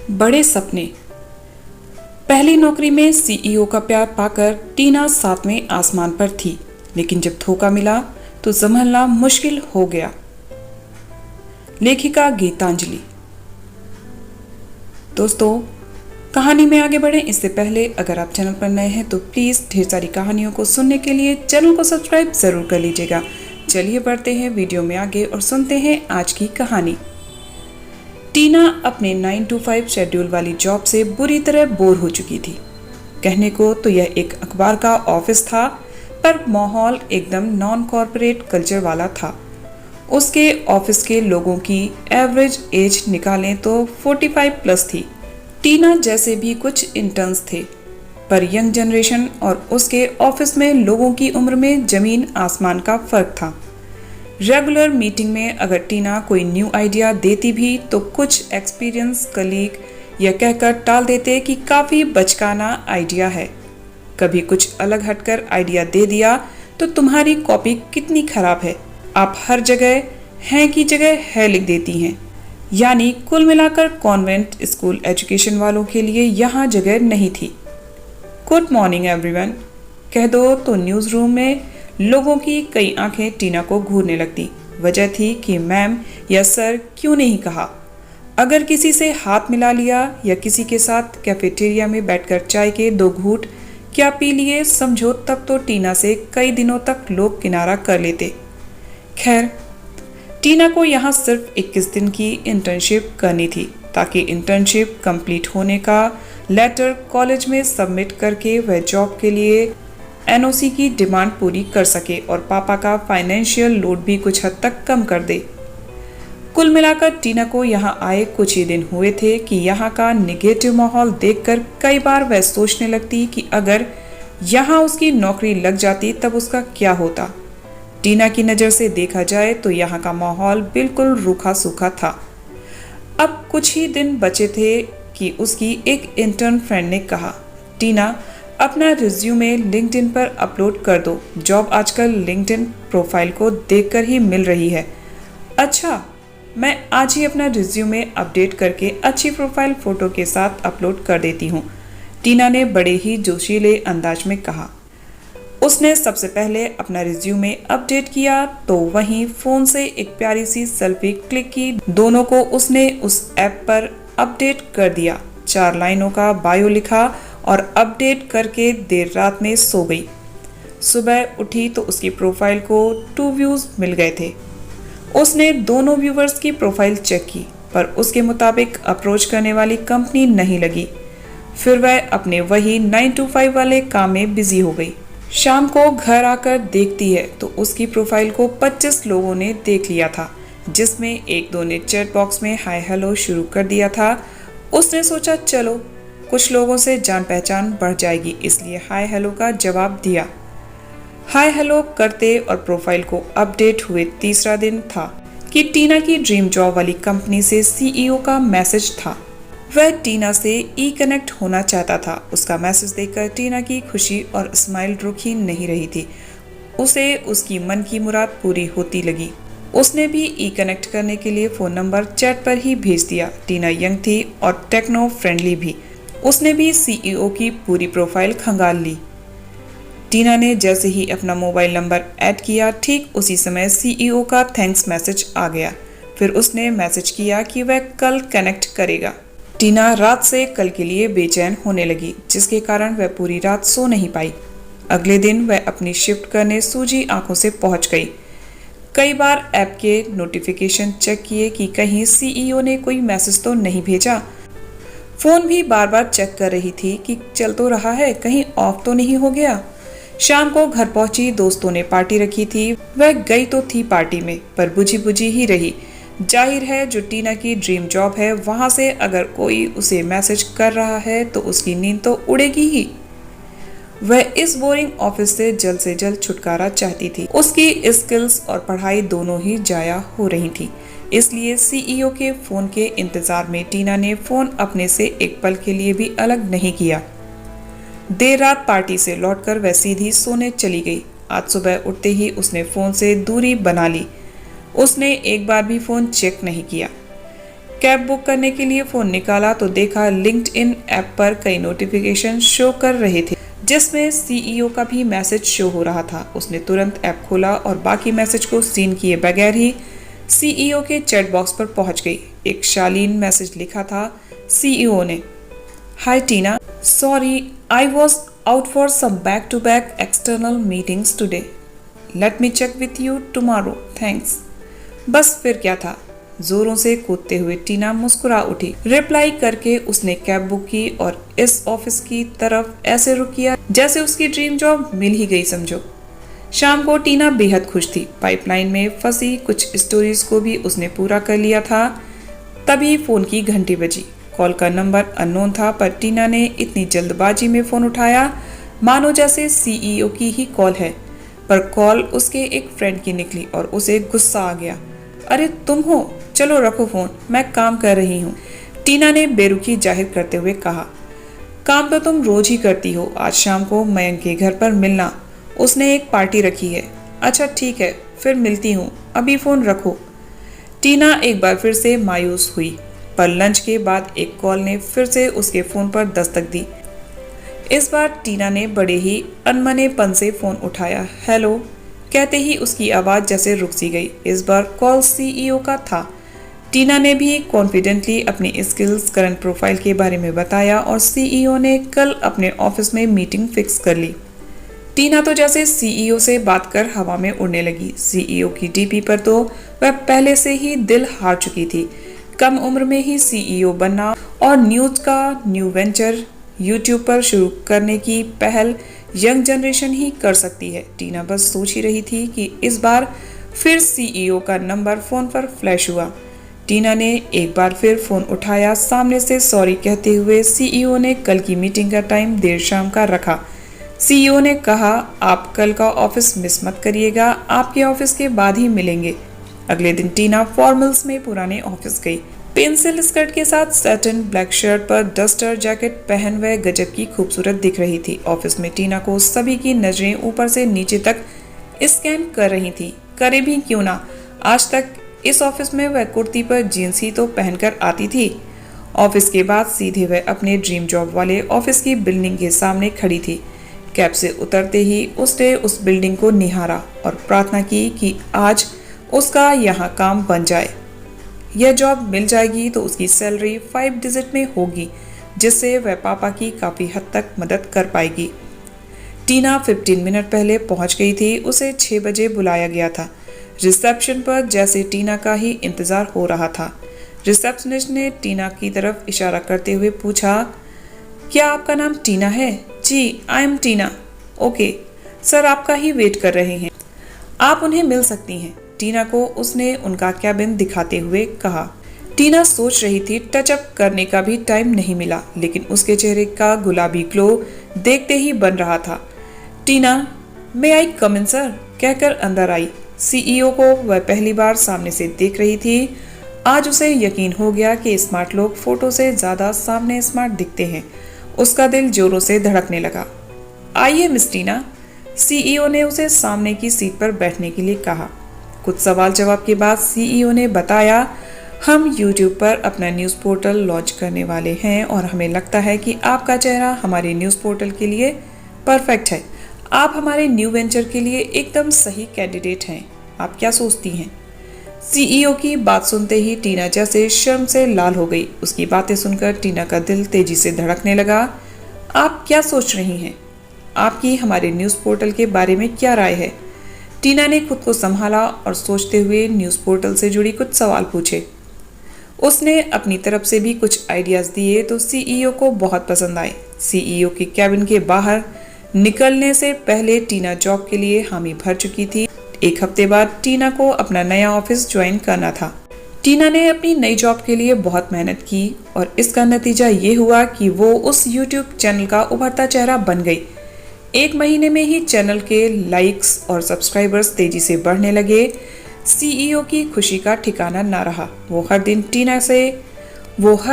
बड़े सपने। पहली नौकरी में सीईओ का प्यार पाकर टीना सातवें आसमान पर थी, लेकिन जब धोखा मिला तो संभलना मुश्किल हो गया। लेखिका गीतांजलि। दोस्तों, कहानी में आगे बढ़े इससे पहले अगर आप चैनल पर नए हैं तो प्लीज़ ढेर सारी कहानियों को सुनने के लिए चैनल को सब्सक्राइब ज़रूर कर लीजिएगा। चलिए बढ़ते हैं वीडियो में आगे और सुनते हैं आज की कहानी। टीना अपने 9 to 5 शेड्यूल वाली जॉब से बुरी तरह बोर हो चुकी थी। कहने को तो यह एक अखबार का ऑफिस था, पर माहौल एकदम नॉन कॉर्पोरेट कल्चर वाला था। उसके ऑफिस के लोगों की एवरेज एज निकालें तो 45 प्लस थी। टीना जैसे भी कुछ इंटर्न्स थे, पर यंग जनरेशन और उसके ऑफिस में लोगों की उम्र में जमीन आसमान का फर्क था। रेगुलर मीटिंग में अगर टीना कोई न्यू आइडिया देती भी तो कुछ एक्सपीरियंस कलीग यह कहकर टाल देते कि काफ़ी बचकाना आइडिया है। कभी कुछ अलग हटकर आइडिया दे दिया तो तुम्हारी कॉपी कितनी खराब है, आप हर जगह हैं की जगह है लिख देती हैं। यानी कुल मिलाकर कॉन्वेंट स्कूल एजुकेशन वालों के लिए यहाँ जगह नहीं थी। गुड मॉर्निंग एवरीवन कह दो तो न्यूज़ रूम में लोगों की कई आंखें टीना को घूरने लगती। वजह थी कि मैम या सर क्यों नहीं कहा। अगर किसी से हाथ मिला लिया या किसी के साथ कैफेटेरिया में बैठकर चाय के 2 घूंट क्या पी लिए समझो, तब तो टीना से कई दिनों तक लोग किनारा कर लेते। खैर, टीना को यहाँ सिर्फ 21 दिन की इंटर्नशिप करनी थी, ताकि इंटर्नशिप कंप्लीट होने का लेटर कॉलेज में सबमिट करके वह जॉब के लिए एनओसी की डिमांड पूरी कर सके और पापा का फाइनेंशियल लोड भी कुछ हद तक कम कर दे। कुल मिलाकर टीना को यहाँ आए कुछ ही दिन हुए थे कि यहाँ का निगेटिव माहौल देखकर कई बार वह सोचने लगती कि अगर यहाँ उसकी नौकरी लग जाती तब उसका क्या होता। टीना की नज़र से देखा जाए तो यहाँ का माहौल बिल्कुल रूखा सूखा था। अब कुछ ही दिन बचे थे कि उसकी एक इंटर्न फ्रेंड ने कहा, टीना अपना रिज्यूमे लिंक्डइन पर अपलोड कर दो, जॉब आजकल लिंक्डइन प्रोफाइल को देखकर ही मिल रही है। अच्छा, मैं आज ही अपना रिज्यूमे अपडेट करके अच्छी प्रोफाइल फ़ोटो के साथ अपलोड कर देती हूँ, टीना ने बड़े ही जोशीले अंदाज में कहा। उसने सबसे पहले अपना रिज्यूमे अपडेट किया तो वहीं फ़ोन से एक प्यारी सी सेल्फी क्लिक की। दोनों को उसने उस ऐप पर अपडेट कर दिया। 4 लाइनों का बायो लिखा और अपडेट करके देर रात में सो गई। सुबह उठी तो उसकी प्रोफाइल को 2 व्यूज़ मिल गए थे। उसने दोनों व्यूवर्स की प्रोफाइल चेक की, पर उसके मुताबिक अप्रोच करने वाली कंपनी नहीं लगी। फिर वह अपने वही 9 to 5 वाले काम में बिजी हो गई। शाम को घर आकर देखती है तो उसकी प्रोफाइल को 25 लोगों ने देख लिया था, जिसमें 1-2 ने चैट बॉक्स में हाय हेलो शुरू कर दिया था। उसने सोचा चलो कुछ लोगों से जान पहचान बढ़ जाएगी, इसलिए हाय हेलो का जवाब दिया। हाय हेलो करते और प्रोफाइल को अपडेट हुए तीसरा दिन था कि टीना की ड्रीम जॉब वाली कंपनी से सीईओ का मैसेज था। वह टीना से ई कनेक्ट होना चाहता था। उसका मैसेज देखकर टीना की खुशी और स्माइल रुकी नहीं रही थी। उसे उसकी मन की मुराद पूरी होती लगी। उसने भी ई कनेक्ट करने के लिए फ़ोन नंबर चैट पर ही भेज दिया। टीना यंग थी और टेक्नो फ्रेंडली भी। उसने भी सीईओ की पूरी प्रोफाइल खंगाल ली। टीना ने जैसे ही अपना मोबाइल नंबर ऐड किया, ठीक उसी समय सीईओ का थैंक्स मैसेज आ गया। फिर उसने मैसेज किया कि वह कल कनेक्ट करेगा। टीना रात से कल के लिए बेचैन होने लगी, जिसके कारण वह पूरी रात सो नहीं पाई। अगले दिन वह अपनी शिफ्ट करने सूजी आंखों से पहुंच गई। कई बार ऐप के नोटिफिकेशन चेक किए कि कहीं सीईओ ने कोई मैसेज तो नहीं भेजा। फ़ोन भी बार बार चेक कर रही थी कि चल तो रहा है, कहीं ऑफ तो नहीं हो गया। शाम को घर पहुंची, दोस्तों ने पार्टी रखी थी। वह गई तो थी पार्टी में, पर बुझी बुझी ही रही। जाहिर है जो टीना की ड्रीम जॉब है, वहां से अगर कोई उसे मैसेज कर रहा है तो उसकी नींद तो उड़ेगी ही। वह इस बोरिंग ऑफिस से जल्द छुटकारा चाहती थी। उसकी स्किल्स और पढ़ाई दोनों ही जाया हो रही थी, इसलिए सीईओ के फ़ोन के इंतज़ार में टीना ने फ़ोन अपने से एक पल के लिए भी अलग नहीं किया। देर रात पार्टी से लौटकर वह सीधी सोने चली गई। आज सुबह उठते ही उसने फ़ोन से दूरी बना ली। उसने एक बार भी फ़ोन चेक नहीं किया। कैब बुक करने के लिए फोन निकाला तो देखा लिंक्डइन ऐप पर कई नोटिफिकेशन शो कर रहे थे, जिसमें सीईओ का भी मैसेज शो हो रहा था। उसने तुरंत ऐप खोला और बाकी मैसेज को सीन किए बगैर ही सीईओ के चैट बॉक्स पर पहुंच गई। एक शालीन मैसेज लिखा था सीईओ ने, hi Tina, sorry I was out for some back to back external meetings today, let me check with you tomorrow, thanks. बस फिर क्या था, जोरों से कूदते हुए टीना मुस्कुरा उठी। रिप्लाई करके उसने कैब बुक की और इस ऑफिस की तरफ ऐसे रुक किया जैसे उसकी ड्रीम जॉब मिल ही गई समझो। शाम को टीना बेहद खुश थी। पाइपलाइन में फंसी कुछ स्टोरीज को भी उसने पूरा कर लिया था। तभी फोन की घंटी बजी। कॉल का नंबर अननोन था, पर टीना ने इतनी जल्दबाजी में फोन उठाया मानो जैसे सीईओ की ही कॉल है। पर कॉल उसके एक फ्रेंड की निकली और उसे गुस्सा आ गया। अरे तुम हो, चलो रखो फोन, मैं काम कर रही हूँ, टीना ने बेरुखी जाहिर करते हुए कहा। काम तो तुम रोज ही करती हो, आज शाम को मयंक के घर पर मिलना, उसने एक पार्टी रखी है। अच्छा ठीक है, फिर मिलती हूँ, अभी फोन रखो। टीना एक बार फिर से मायूस हुई, पर लंच के बाद एक कॉल ने फिर से उसके फोन पर दस्तक दी। इस बार टीना ने बड़े ही अनमनेपन से फोन उठाया। हेलो कहते ही उसकी आवाज जैसे रुक सी गई। इस बार कॉल सीईओ का था। टीना ने भी कॉन्फिडेंटली अपनी स्किल्स, करंट प्रोफाइल के बारे में बताया और सीईओ ने कल अपने ऑफिस में मीटिंग फिक्स कर ली। टीना तो जैसे सीईओ से बात कर हवा में उड़ने लगी। सीईओ की डीपी पर तो वह पहले से ही दिल हार चुकी थी। कम उम्र में ही सीईओ बनना और न्यूज का न्यू वेंचर यूट्यूब पर शुरू करने की पहल यंग जनरेशन ही कर सकती है। टीना बस सोच ही रही थी कि इस बार फिर सीईओ का नंबर फोन पर फ्लैश हुआ। टीना ने एक बार फिर फोन उठाया। सामने से सॉरी कहते हुए सीईओ ने कल की मीटिंग का टाइम देर शाम का रखा। सीईओ ने कहा, आप कल का ऑफिस मिस मत करिएगा, आपके ऑफिस के बाद ही मिलेंगे। अगले दिन टीना फॉर्मल्स में पुराने ऑफिस गई। पेंसिल स्कर्ट के साथ सैटिन ब्लैक शर्ट पर डस्टर जैकेट पहन वह गजब की खूबसूरत दिख रही थी। ऑफिस में टीना को सभी की नजरें ऊपर से नीचे तक स्कैन कर रही थी। करे भी क्यों ना, आज तक इस ऑफिस में वह कुर्ती पर जींस ही तो पहनकर आती थी। ऑफिस के बाद सीधे वह अपने ड्रीम जॉब वाले ऑफिस की बिल्डिंग के सामने खड़ी थी। कैब से उतरते ही उसने उस बिल्डिंग को निहारा और प्रार्थना की कि आज उसका यहाँ काम बन जाए। यह जॉब मिल जाएगी तो उसकी सैलरी 5 डिजिट में होगी, जिससे वह पापा की काफ़ी हद तक मदद कर पाएगी। टीना 15 मिनट पहले पहुंच गई थी। उसे 6 बजे बुलाया गया था। रिसेप्शन पर जैसे टीना का ही इंतज़ार हो रहा था। रिसेप्शनिस्ट ने टीना की तरफ इशारा करते हुए पूछा, क्या आपका नाम टीना है? जी, I am Tina. Okay sir, आपका ही वेट कर रहे हैं, आप उन्हें मिल सकती हैं। टीना को उसने उनका कैबिन दिखाते हुए कहा। टीना सोच रही थी टचअप करने का भी टाइम नहीं मिला, लेकिन उसके चेहरे का गुलाबी ग्लो देखते ही बन रहा था। टीना, मे आई कम इन सर कहकर अंदर आई। सीईओ को वह पहली बार सामने से देख रही थी। आज उसे यकीन हो गया कि स्मार्ट लोग फोटो से ज्यादा सामने स्मार्ट दिखते हैं। उसका दिल जोरों से धड़कने लगा। आइए मिस टीना, सीईओ ने उसे सामने की सीट पर बैठने के लिए कहा। कुछ सवाल जवाब के बाद सीईओ ने बताया, हम यूट्यूब पर अपना न्यूज़ पोर्टल लॉन्च करने वाले हैं और हमें लगता है कि आपका चेहरा हमारे न्यूज़ पोर्टल के लिए परफेक्ट है। आप हमारे न्यू वेंचर के लिए एकदम सही कैंडिडेट हैं। आप क्या सोचती हैं? सीईओ की बात सुनते ही टीना जैसे शर्म से लाल हो गई। उसकी बातें सुनकर टीना का दिल तेजी से धड़कने लगा। आप क्या सोच रही हैं? आपकी हमारे न्यूज़ पोर्टल के बारे में क्या राय है? टीना ने खुद को संभाला और सोचते हुए न्यूज़ पोर्टल से जुड़ी कुछ सवाल पूछे। उसने अपनी तरफ से भी कुछ आइडियाज दिए तो सीईओ को बहुत पसंद आए। सीईओ के कैबिन के बाहर निकलने से पहले टीना जॉब के लिए हामी भर चुकी थी। एक हफ्ते बाद टीना को अपना नया ऑफिस ज्वाइन करना था। टीना ने अपनी नई जॉब के लिए बहुत मेहनत की और इसका नतीजा ये हुआ कि वो उस यूट्यूब चैनल का उभरता चेहरा बन गई। 1 महीने में ही चैनल के लाइक्स और सब्सक्राइबर्स तेजी से बढ़ने लगे। सीईओ की खुशी का ठिकाना ना रहा। वो हर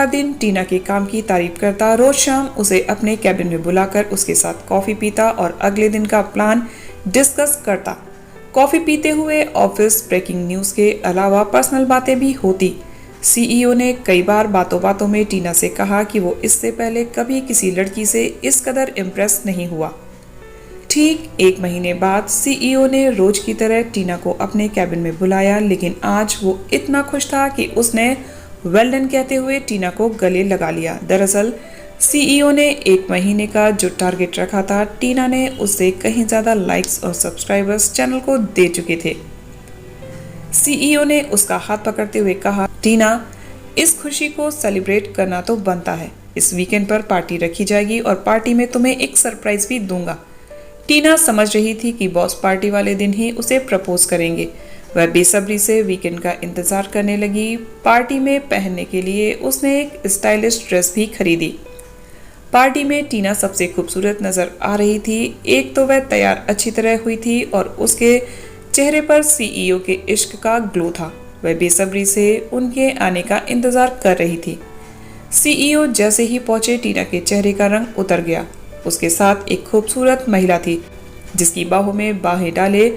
दिन टीना के काम की तारीफ करता। रोज शाम उसे अपने कैबिन में बुलाकर उसके साथ कॉफी पीता और अगले दिन का प्लान डिस्कस करता। कॉफी पीते हुए ऑफिस ब्रेकिंग न्यूज के अलावा पर्सनल बातें भी होती। सीईओ ने कई बार बातों बातों में टीना से कहा कि वो इससे पहले कभी किसी लड़की से इस कदर इम्प्रेस नहीं हुआ। ठीक 1 महीने बाद सीईओ ने रोज की तरह टीना को अपने कैबिन में बुलाया, लेकिन आज वो इतना खुश था कि उसने वेल डन कहते हुए टीना को गले लगा लिया। दरअसल सीईओ ने 1 महीने का जो टारगेट रखा था, टीना ने उससे कहीं ज़्यादा लाइक्स और सब्सक्राइबर्स चैनल को दे चुके थे। सीईओ ने उसका हाथ पकड़ते हुए कहा, टीना, इस खुशी को सेलिब्रेट करना तो बनता है। इस वीकेंड पर पार्टी रखी जाएगी और पार्टी में तुम्हें एक सरप्राइज भी दूंगा। टीना समझ रही थी कि बॉस पार्टी वाले दिन ही उसे प्रपोज करेंगे। वह बेसब्री से वीकेंड का इंतजार करने लगी। पार्टी में पहनने के लिए उसने एक स्टाइलिश ड्रेस भी खरीदी। पार्टी में टीना सबसे खूबसूरत नजर आ रही थी। एक तो वह तैयार अच्छी तरह हुई थी और उसके चेहरे पर सीईओ के इश्क का ग्लो था। वह बेसब्री से उनके आने का इंतजार कर रही थी। सीईओ जैसे ही पहुंचे, टीना के चेहरे का रंग उतर गया। उसके साथ एक खूबसूरत महिला थी जिसकी बाहों में बाहें डाले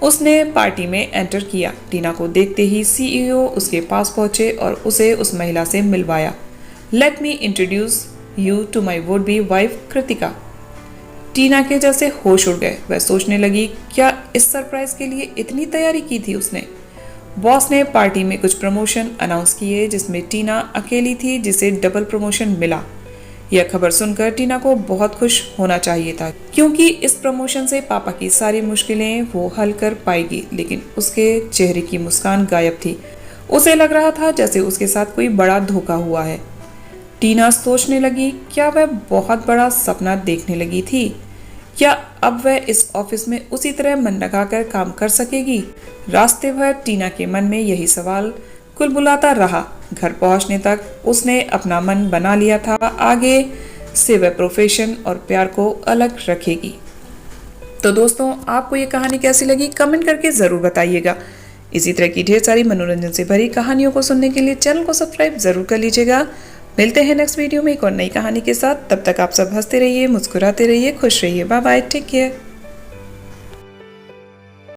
उसने पार्टी में एंटर किया। टीना को देखते ही सीईओ उसके पास पहुंचे और उसे उस महिला से मिलवाया। Let me introduce you to my would be wife Kritika. Tina के जैसे होश उड़ गए। वह सोचने लगी, क्या इस सरप्राइज के लिए इतनी तैयारी की थी उसने। बॉस ने पार्टी में कुछ प्रमोशन अनाउंस किए जिसमें टीना अकेली थी जिसे डबल प्रमोशन मिला। यह खबर सुनकर टीना को बहुत खुश होना चाहिए था, क्योंकि इस प्रमोशन से पापा की सारी मुश्किलें वो हल कर पाएगी। लेकिन उसके चेहरे की मुस्कान गायब थी। उसे लग रहा था जैसे उसके साथ कोई बड़ा धोखा हुआ है। टीना सोचने लगी, क्या वह बहुत बड़ा सपना देखने लगी थी? क्या अब वह इस ऑफिस में उसी तरह मन लगाकर काम कर सकेगी? रास्ते भर टीना के मन में यही सवाल कुलबुलाता रहा। घर पहुंचने तक उसने अपना मन बना लिया था, आगे से वह प्रोफेशन और प्यार को अलग रखेगी। तो दोस्तों, आपको ये कहानी कैसी लगी कमेंट करके ज़रूर बताइएगा। इसी तरह की ढेर सारी मनोरंजन से भरी कहानियों को सुनने के लिए चैनल को सब्सक्राइब जरूर कर लीजिएगा। मिलते हैं नेक्स्ट वीडियो में एक और नई कहानी के साथ। तब तक आप सब हंसते रहिए, मुस्कुराते रहिए, खुश रहिए। Bye bye, take care.